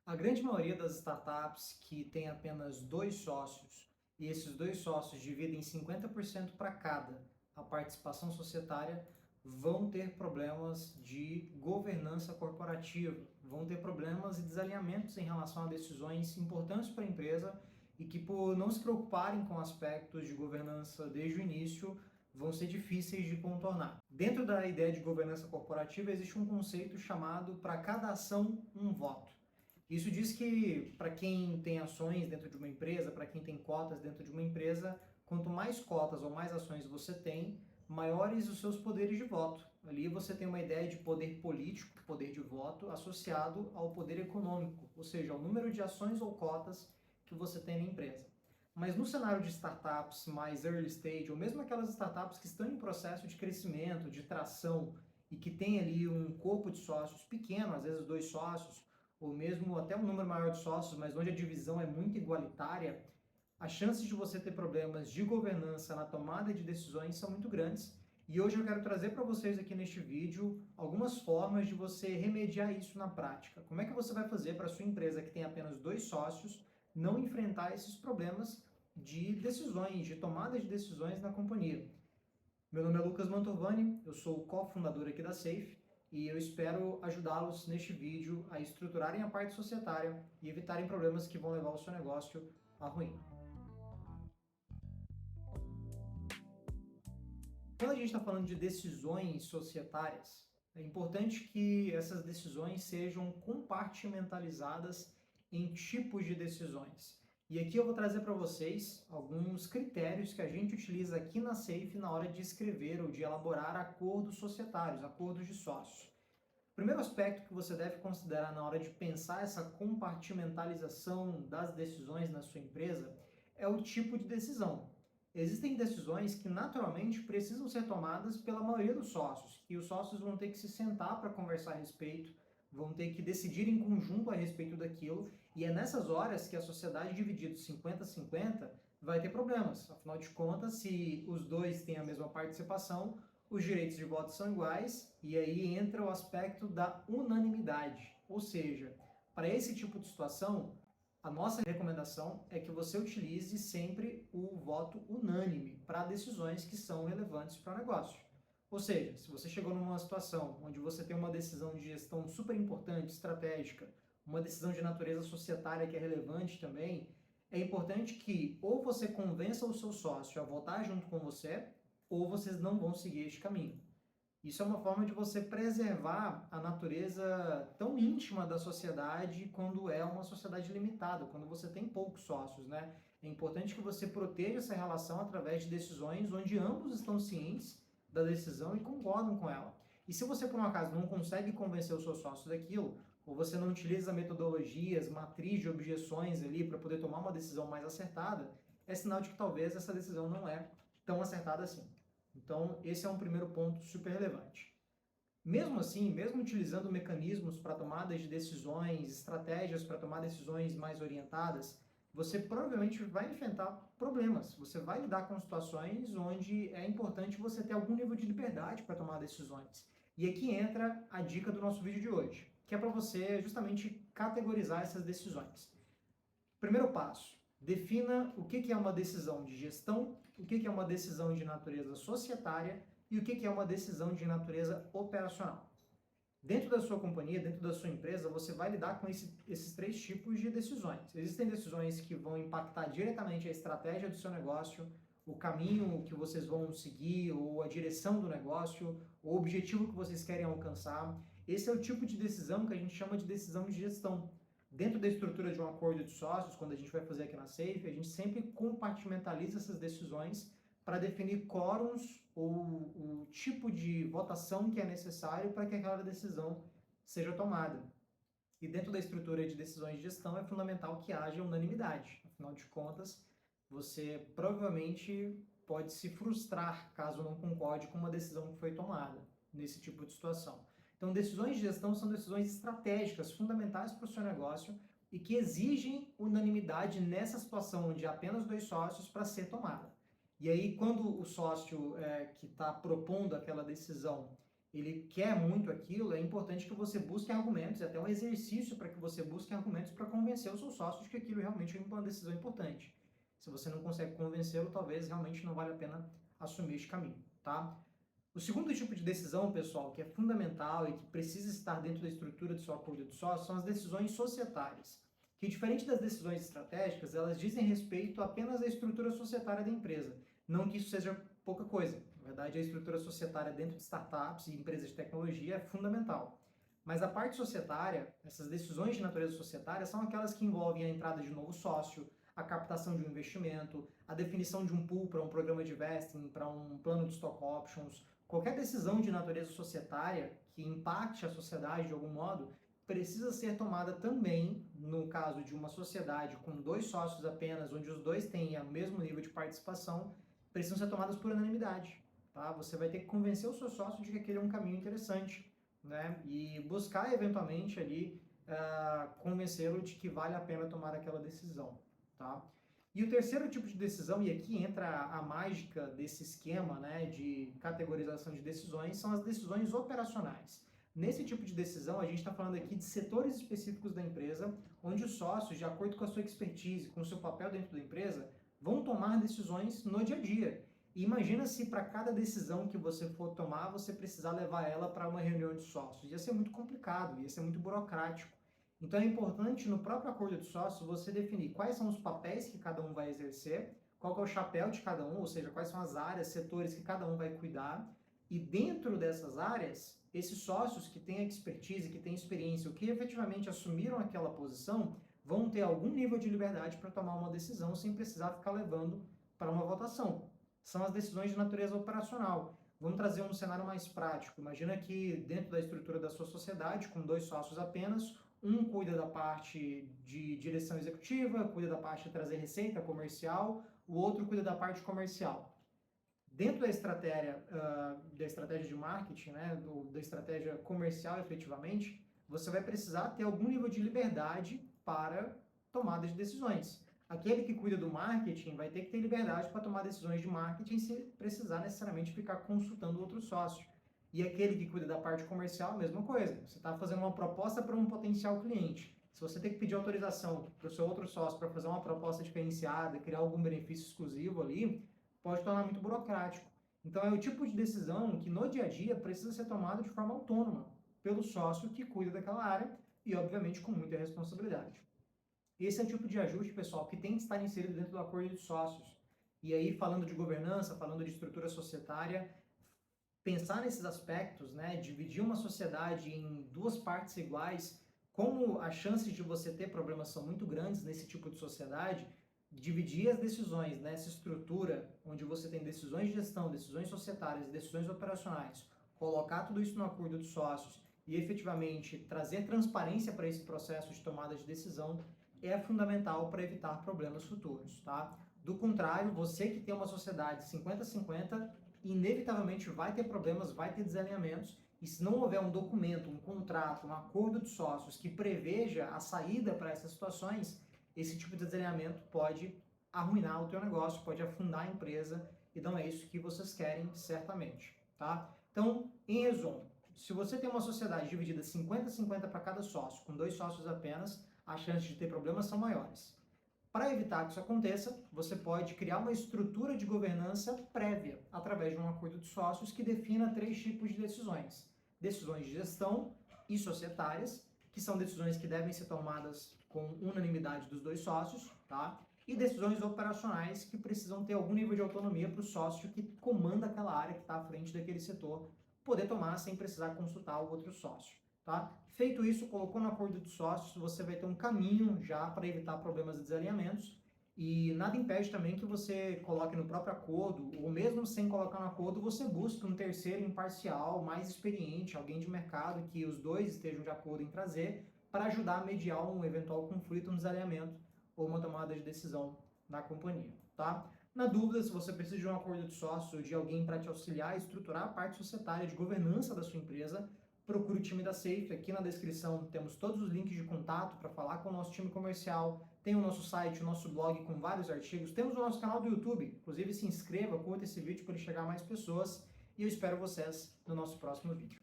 A grande maioria das startups que tem apenas dois sócios e esses dois sócios dividem 50% para cada a participação societária vão ter problemas de governança corporativa, vão ter problemas e desalinhamentos em relação a decisões importantes para a empresa e que, por não se preocuparem com aspectos de governança desde o início, vão ser difíceis de contornar. Dentro da ideia de governança corporativa existe um conceito chamado para cada ação um voto. Isso diz que para quem tem ações dentro de uma empresa, para quem tem cotas dentro de uma empresa, quanto mais cotas ou mais ações você tem, maiores os seus poderes de voto. Ali você tem uma ideia de poder político, poder de voto, associado ao poder econômico, ou seja, ao número de ações ou cotas que você tem na empresa. Mas no cenário de startups mais early stage, ou mesmo aquelas startups que estão em processo de crescimento, de tração, e que tem ali um corpo de sócios pequeno, às vezes dois sócios, ou mesmo até um número maior de sócios, mas onde a divisão é muito igualitária, as chances de você ter problemas de governança na tomada de decisões são muito grandes. E hoje eu quero trazer para vocês aqui neste vídeo algumas formas de você remediar isso na prática. Como é que você vai fazer para a sua empresa que tem apenas dois sócios não enfrentar esses problemas de decisões, de tomada de decisões na companhia? Meu nome é Lucas Mantovani, eu sou o cofundador aqui da Safe e eu espero ajudá-los neste vídeo a estruturarem a parte societária e evitarem problemas que vão levar o seu negócio à ruína. Quando a gente está falando de decisões societárias, é importante que essas decisões sejam compartimentalizadas em tipos de decisões. E aqui eu vou trazer para vocês alguns critérios que a gente utiliza aqui na Safe na hora de escrever ou de elaborar acordos societários, acordos de sócios. O primeiro aspecto que você deve considerar na hora de pensar essa compartimentalização das decisões na sua empresa é o tipo de decisão. Existem decisões que naturalmente precisam ser tomadas pela maioria dos sócios, e os sócios vão ter que se sentar para conversar a respeito, vão ter que decidir em conjunto a respeito daquilo, e é nessas horas que a sociedade dividida 50-50 vai ter problemas. Afinal de contas, se os dois têm a mesma participação, os direitos de voto são iguais, e aí entra o aspecto da unanimidade. Ou seja, para esse tipo de situação, a nossa recomendação é que você utilize sempre o voto unânime para decisões que são relevantes para o negócio. Ou seja, se você chegou numa situação onde você tem uma decisão de gestão super importante, estratégica, uma decisão de natureza societária que é relevante também, é importante que ou você convença o seu sócio a votar junto com você, ou vocês não vão seguir este caminho. Isso é uma forma de você preservar a natureza tão íntima da sociedade quando é uma sociedade limitada, quando você tem poucos sócios, né? É importante que você proteja essa relação através de decisões onde ambos estão cientes da decisão e concordam com ela. E se você, por um acaso, não consegue convencer o seu sócio daquilo, ou você não utiliza metodologias, matriz de objeções ali para poder tomar uma decisão mais acertada, é sinal de que talvez essa decisão não é tão acertada assim. Então, esse é um primeiro ponto super relevante. Mesmo assim, mesmo utilizando mecanismos para tomada de decisões, estratégias para tomar decisões mais orientadas, você provavelmente vai enfrentar problemas. Você vai lidar com situações onde é importante você ter algum nível de liberdade para tomar decisões. E aqui entra a dica do nosso vídeo de hoje, que é para você justamente categorizar essas decisões. Primeiro passo: defina o que é uma decisão de gestão, o que é uma decisão de natureza societária e o que é uma decisão de natureza operacional. Dentro da sua companhia, dentro da sua empresa, você vai lidar com esses três tipos de decisões. Existem decisões que vão impactar diretamente a estratégia do seu negócio, o caminho que vocês vão seguir, ou a direção do negócio, o objetivo que vocês querem alcançar. Esse é o tipo de decisão que a gente chama de decisão de gestão. Dentro da estrutura de um acordo de sócios, quando a gente vai fazer aqui na Safe, a gente sempre compartimentaliza essas decisões para definir quórums ou o tipo de votação que é necessário para que aquela decisão seja tomada. E dentro da estrutura de decisões de gestão é fundamental que haja unanimidade. Afinal de contas, você provavelmente pode se frustrar caso não concorde com uma decisão que foi tomada nesse tipo de situação. Então, decisões de gestão são decisões estratégicas, fundamentais para o seu negócio e que exigem unanimidade nessa situação onde há apenas dois sócios para ser tomada. E aí, quando o sócio que está propondo aquela decisão, ele quer muito aquilo, é importante que você busque argumentos, é até um exercício para que você busque argumentos para convencer os seus sócios de que aquilo realmente é uma decisão importante. Se você não consegue convencê-lo, talvez realmente não vale a pena assumir este caminho, tá? O segundo tipo de decisão, pessoal, que é fundamental e que precisa estar dentro da estrutura do seu acordo de sócio, são as decisões societárias, que, diferente das decisões estratégicas, elas dizem respeito apenas à estrutura societária da empresa. Não que isso seja pouca coisa. Na verdade, a estrutura societária dentro de startups e empresas de tecnologia é fundamental. Mas a parte societária, essas decisões de natureza societária, são aquelas que envolvem a entrada de novo sócio, a captação de um investimento, a definição de um pool para um programa de vesting, para um plano de stock options. Qualquer decisão de natureza societária que impacte a sociedade de algum modo precisa ser tomada também, no caso de uma sociedade com 2 sócios apenas, onde os 2 têm o mesmo nível de participação, precisam ser tomadas por unanimidade. Tá? Você vai ter que convencer o seu sócio de que aquele é um caminho interessante, né? E buscar eventualmente ali convencê-lo de que vale a pena tomar aquela decisão. Tá? E o terceiro tipo de decisão, e aqui entra a mágica desse esquema, né, de categorização de decisões, são as decisões operacionais. Nesse tipo de decisão, a gente está falando aqui de setores específicos da empresa, onde os sócios, de acordo com a sua expertise, com o seu papel dentro da empresa, vão tomar decisões no dia a dia. E imagina se para cada decisão que você for tomar, você precisar levar ela para uma reunião de sócios. Ia ser muito complicado, ia ser muito burocrático. Então é importante no próprio acordo de sócios você definir quais são os papéis que cada um vai exercer, qual é o chapéu de cada um, ou seja, quais são as áreas, setores que cada um vai cuidar. E dentro dessas áreas, esses sócios que têm expertise, que têm experiência, ou que efetivamente assumiram aquela posição, vão ter algum nível de liberdade para tomar uma decisão sem precisar ficar levando para uma votação. São as decisões de natureza operacional. Vamos trazer um cenário mais prático. Imagina que dentro da estrutura da sua sociedade, com 2 sócios apenas, um cuida da parte de direção executiva, cuida da parte de trazer receita comercial, o outro cuida da parte comercial. Dentro da estratégia de marketing, né, da estratégia comercial efetivamente, você vai precisar ter algum nível de liberdade para tomada de decisões. Aquele que cuida do marketing vai ter que ter liberdade para tomar decisões de marketing sem precisar necessariamente ficar consultando outro sócio. E aquele que cuida da parte comercial, a mesma coisa. Você está fazendo uma proposta para um potencial cliente. Se você tem que pedir autorização para o seu outro sócio para fazer uma proposta diferenciada, criar algum benefício exclusivo ali, pode tornar muito burocrático. Então é o tipo de decisão que no dia a dia precisa ser tomada de forma autônoma pelo sócio que cuida daquela área e, obviamente, com muita responsabilidade. Esse é o tipo de ajuste, pessoal, que tem que estar inserido dentro do acordo de sócios. E aí, falando de governança, falando de estrutura societária, pensar nesses aspectos, né, dividir uma sociedade em 2 partes iguais, como as chances de você ter problemas são muito grandes nesse tipo de sociedade, dividir as decisões nessa estrutura, onde você tem decisões de gestão, decisões societárias, decisões operacionais, colocar tudo isso no acordo de sócios e efetivamente trazer transparência para esse processo de tomada de decisão é fundamental para evitar problemas futuros, tá? Do contrário, você que tem uma sociedade 50-50, inevitavelmente vai ter problemas, vai ter desalinhamentos, e se não houver um documento, um contrato, um acordo de sócios que preveja a saída para essas situações, esse tipo de desalinhamento pode arruinar o teu negócio, pode afundar a empresa, e não é isso que vocês querem, certamente, tá? Então, em resumo, se você tem uma sociedade dividida 50-50 para cada sócio, com 2 sócios apenas, as chances de ter problemas são maiores. Para evitar que isso aconteça, você pode criar uma estrutura de governança prévia, através de um acordo de sócios que defina 3 tipos de decisões. Decisões de gestão e societárias, que são decisões que devem ser tomadas com unanimidade dos 2 sócios, tá? E decisões operacionais que precisam ter algum nível de autonomia para o sócio que comanda aquela área, que está à frente daquele setor, poder tomar sem precisar consultar o outro sócio. Tá? Feito isso, colocou no acordo de sócios, você vai ter um caminho já para evitar problemas e desalinhamentos, e nada impede também que você coloque no próprio acordo, ou mesmo sem colocar no acordo, você busque um terceiro imparcial, mais experiente, alguém de mercado que os 2 estejam de acordo em trazer, para ajudar a mediar um eventual conflito, um desalinhamento ou uma tomada de decisão na companhia. Tá? Na dúvida, se você precisa de um acordo de sócio, de alguém para te auxiliar a estruturar a parte societária de governança da sua empresa, procure o time da Safe. Aqui na descrição temos todos os links de contato para falar com o nosso time comercial, tem o nosso site, o nosso blog com vários artigos, temos o nosso canal do YouTube, inclusive se inscreva, curta esse vídeo para ele chegar a mais pessoas, e eu espero vocês no nosso próximo vídeo.